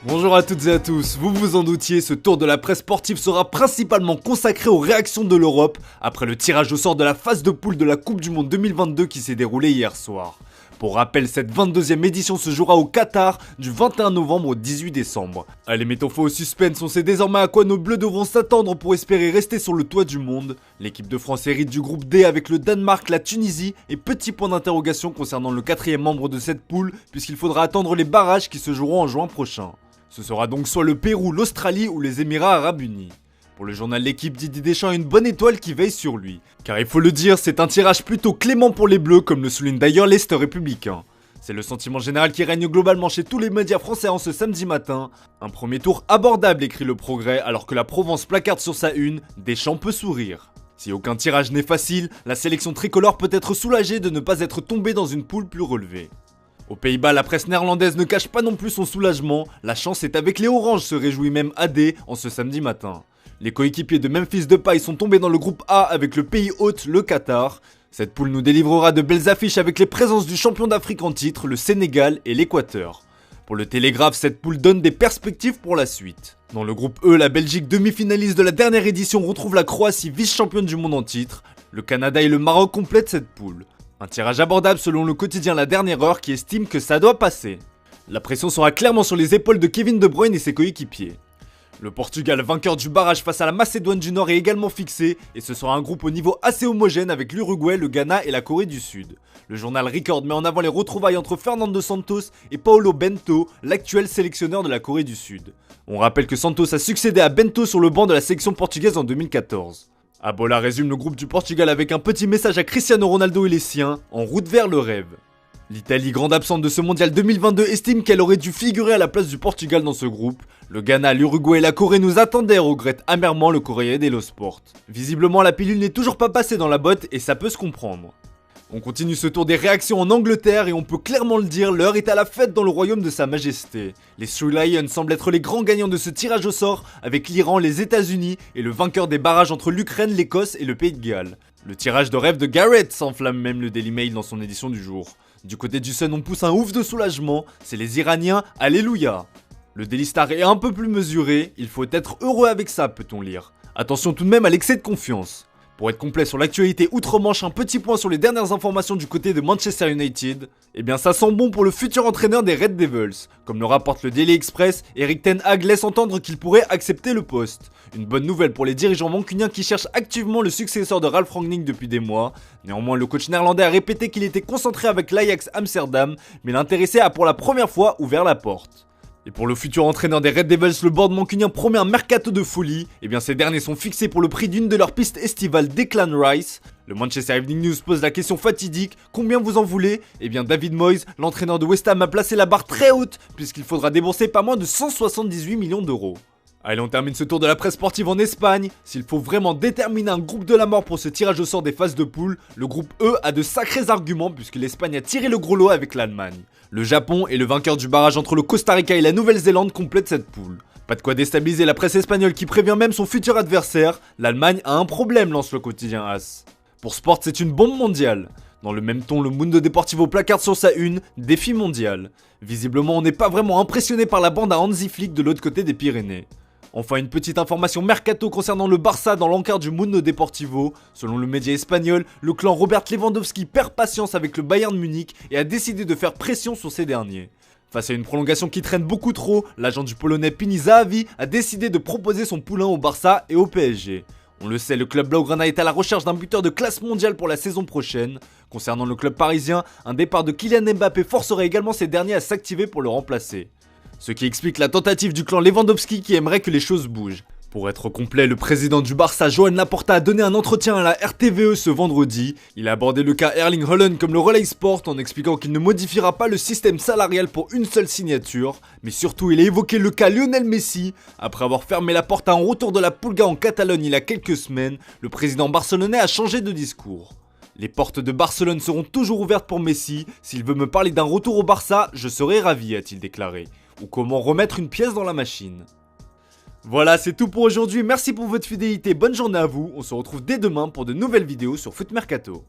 Bonjour à toutes et à tous, vous vous en doutiez, ce tour de la presse sportive sera principalement consacré aux réactions de l'Europe après le tirage au sort de la phase de poule de la Coupe du Monde 2022 qui s'est déroulée hier soir. Pour rappel, cette 22e édition se jouera au Qatar du 21 novembre au 18 décembre. Allez, mettons fin au suspense, on sait désormais à quoi nos bleus devront s'attendre pour espérer rester sur le toit du monde. L'équipe de France hérite du groupe D avec le Danemark, la Tunisie et petit point d'interrogation concernant le 4e membre de cette poule puisqu'il faudra attendre les barrages qui se joueront en juin prochain. Ce sera donc soit le Pérou, l'Australie ou les Émirats Arabes Unis. Pour le journal L'équipe, Didier Deschamps a une bonne étoile qui veille sur lui. Car il faut le dire, c'est un tirage plutôt clément pour les Bleus, comme le souligne d'ailleurs l'Est républicain. C'est le sentiment général qui règne globalement chez tous les médias français en ce samedi matin. Un premier tour abordable, écrit le Progrès, alors que la Provence placarde sur sa une, Deschamps peut sourire. Si aucun tirage n'est facile, la sélection tricolore peut être soulagée de ne pas être tombée dans une poule plus relevée. Aux Pays-Bas, la presse néerlandaise ne cache pas non plus son soulagement, la chance est avec les Oranges, se réjouit même AD en ce samedi matin. Les coéquipiers de Memphis Depay sont tombés dans le groupe A avec le pays hôte, le Qatar. Cette poule nous délivrera de belles affiches avec les présences du champion d'Afrique en titre, le Sénégal et l'Équateur. Pour le Télégraphe, cette poule donne des perspectives pour la suite. Dans le groupe E, la Belgique, demi-finaliste de la dernière édition, retrouve la Croatie, vice-championne du monde en titre. Le Canada et le Maroc complètent cette poule. Un tirage abordable selon le quotidien La Dernière Heure qui estime que ça doit passer. La pression sera clairement sur les épaules de Kevin De Bruyne et ses coéquipiers. Le Portugal, vainqueur du barrage face à la Macédoine du Nord, est également fixé et ce sera un groupe au niveau assez homogène avec l'Uruguay, le Ghana et la Corée du Sud. Le journal Record met en avant les retrouvailles entre Fernando Santos et Paulo Bento, l'actuel sélectionneur de la Corée du Sud. On rappelle que Santos a succédé à Bento sur le banc de la sélection portugaise en 2014. Abola résume le groupe du Portugal avec un petit message à Cristiano Ronaldo et les siens, en route vers le rêve. L'Italie, grande absente de ce mondial 2022, estime qu'elle aurait dû figurer à la place du Portugal dans ce groupe. Le Ghana, l'Uruguay et la Corée nous attendaient, regrette amèrement le Corriere dello Sport. Visiblement, la pilule n'est toujours pas passée dans la botte et ça peut se comprendre. On continue ce tour des réactions en Angleterre et on peut clairement le dire, l'heure est à la fête dans le royaume de sa majesté. Les Three Lions semblent être les grands gagnants de ce tirage au sort avec l'Iran, les États-Unis et le vainqueur des barrages entre l'Ukraine, l'Écosse et le Pays de Galles. Le tirage de rêve de Gareth s'enflamme même le Daily Mail dans son édition du jour. Du côté du Sun, on pousse un ouf de soulagement, c'est les Iraniens, alléluia. Le Daily Star est un peu plus mesuré, il faut être heureux avec ça, peut-on lire. Attention tout de même à l'excès de confiance. Pour être complet sur l'actualité outre-Manche, un petit point sur les dernières informations du côté de Manchester United. Eh bien ça sent bon pour le futur entraîneur des Red Devils. Comme le rapporte le Daily Express, Erik ten Hag laisse entendre qu'il pourrait accepter le poste. Une bonne nouvelle pour les dirigeants mancuniens qui cherchent activement le successeur de Ralf Rangnick depuis des mois. Néanmoins, le coach néerlandais a répété qu'il était concentré avec l'Ajax Amsterdam, mais l'intéressé a pour la première fois ouvert la porte. Et pour le futur entraîneur des Red Devils, le board mancunien promet un mercato de folie. Et bien ces derniers sont fixés pour le prix d'une de leurs pistes estivales, Declan Rice. Le Manchester Evening News pose la question fatidique, combien vous en voulez? Et bien David Moyes, l'entraîneur de West Ham, a placé la barre très haute, puisqu'il faudra débourser pas moins de 178 millions d'euros. Allez, on termine ce tour de la presse sportive en Espagne. S'il faut vraiment déterminer un groupe de la mort pour ce tirage au sort des phases de poule, le groupe E a de sacrés arguments puisque l'Espagne a tiré le gros lot avec l'Allemagne. Le Japon et le vainqueur du barrage entre le Costa Rica et la Nouvelle-Zélande complètent cette poule. Pas de quoi déstabiliser la presse espagnole qui prévient même son futur adversaire. L'Allemagne a un problème, lance le quotidien AS. Pour Sport, c'est une bombe mondiale. Dans le même ton, le Mundo Deportivo placarde sur sa une, défi mondial. Visiblement, on n'est pas vraiment impressionné par la bande à Hansi Flick de l'autre côté des Pyrénées. Enfin, une petite information mercato concernant le Barça dans l'encart du Mundo Deportivo. Selon le média espagnol, le clan Robert Lewandowski perd patience avec le Bayern Munich et a décidé de faire pression sur ces derniers. Face à une prolongation qui traîne beaucoup trop, l'agent du Polonais Pini Zahavi a décidé de proposer son poulain au Barça et au PSG. On le sait, le club blaugrana est à la recherche d'un buteur de classe mondiale pour la saison prochaine. Concernant le club parisien, un départ de Kylian Mbappé forcerait également ces derniers à s'activer pour le remplacer. Ce qui explique la tentative du clan Lewandowski qui aimerait que les choses bougent. Pour être complet, le président du Barça, Joan Laporta, a donné un entretien à la RTVE ce vendredi. Il a abordé le cas Erling Haaland comme le relais sport en expliquant qu'il ne modifiera pas le système salarial pour une seule signature. Mais surtout, il a évoqué le cas Lionel Messi. Après avoir fermé la porte à un retour de la Pulga en Catalogne il y a quelques semaines, le président barcelonais a changé de discours. Les portes de Barcelone seront toujours ouvertes pour Messi. S'il veut me parler d'un retour au Barça, je serai ravi, a-t-il déclaré. Ou comment remettre une pièce dans la machine. Voilà, c'est tout pour aujourd'hui. Merci pour votre fidélité. Bonne journée à vous. On se retrouve dès demain pour de nouvelles vidéos sur Foot Mercato.